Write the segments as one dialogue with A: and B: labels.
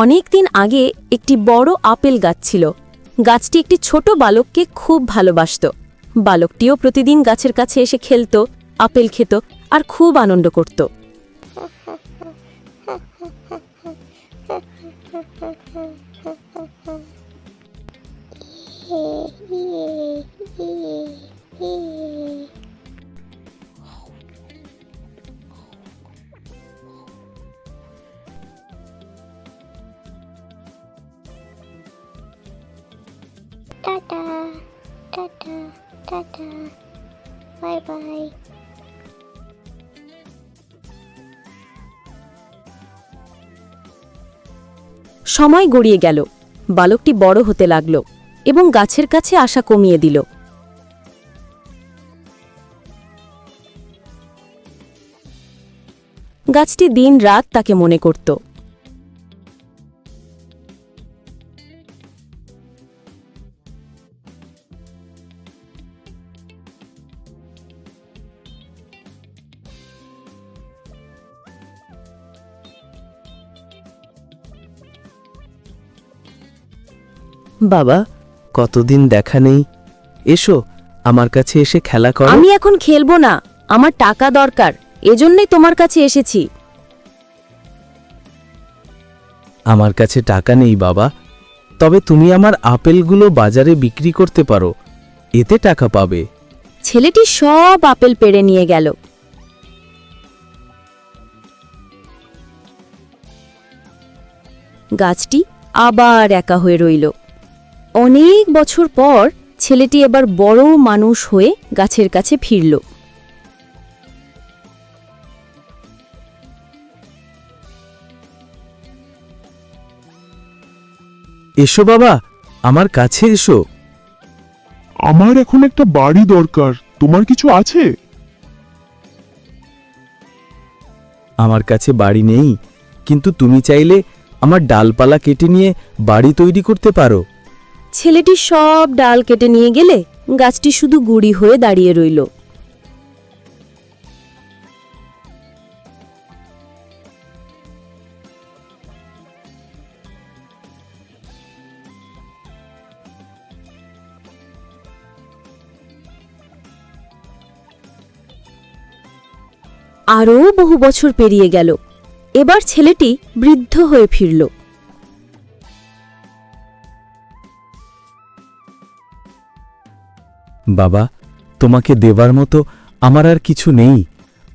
A: অনেক দিন আগে একটি বড় আপেল গাছ ছিল। গাছটি একটি ছোট বালককে খুব ভালোবাসত। বালকটিও প্রতিদিন গাছের কাছে এসে খেলত, আপেল খেত আর খুব আনন্দ করত।
B: Tata tata tata bye bye.
A: সময় গড়িয়ে গেল, বালকটি বড় হতে লাগল এবং গাছের কাছে আসা কমিয়ে দিল। গাছটি দিন রাত তাকে মনে করত।
C: বাবা, কতদিন দেখা নেই, এসো আমার কাছে এসে খেলা করো।
A: আমি এখন খেলবো না, আমার টাকা দরকার, এজন্যই তোমার কাছে এসেছি।
C: আমার কাছে টাকা নেই বাবা, তবে তুমি আমার আপেলগুলো বাজারে বিক্রি করতে পারো, এতে টাকা পাবে।
A: ছেলেটি সব আপেল পেড়ে নিয়ে গেল। গাছটি আবার একা হয়ে রইল। অনেক বছর পর ছেলেটি এবার বড় মানুষ হয়ে গাছের কাছে ফিরল।
C: এসো বাবা, আমার কাছে এসো।
D: আমার এখন একটা বাড়ি দরকার, তোমার কিছু আছে?
C: আমার কাছে বাড়ি নেই, কিন্তু তুমি চাইলে আমার ডালপালা কেটে নিয়ে বাড়ি তৈরি করতে পারো।
A: ছেলেটি সব ডাল কেটে নিয়ে গেলে গাছটি শুধু গুঁড়ি হয়ে দাঁড়িয়ে রইল। আরও বহু বছর পেরিয়ে গেল। এবার ছেলেটি বৃদ্ধ হয়ে ফিরল।
C: বাবা, তোমাকে দেবার মতো আমার আর কিছু নেই,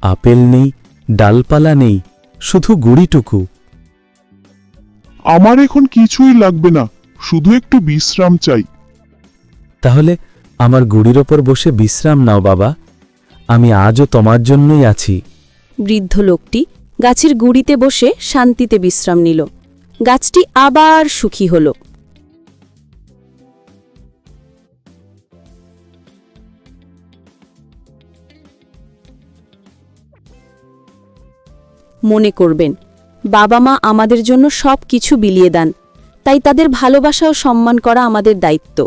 C: আপেল নেই, ডালপালা নেই, শুধু গুড়িটুকু।
D: আমার এখন কিছুই লাগবে না, শুধু একটু বিশ্রাম চাই।
C: তাহলে আমার গুড়ির ওপর বসে বিশ্রাম নাও বাবা, আমি আজও তোমার জন্যই আছি।
A: বৃদ্ধ লোকটি গাছের গুঁড়িতে বসে শান্তিতে বিশ্রাম নিল। গাছটি আবার সুখী হল। মনে করবেন, বাবা মা আমাদের জন্য সব কিছু বিলিয়ে দেন, তাই তাদের ভালোবাসা ও সম্মান করা আমাদের দায়িত্ব।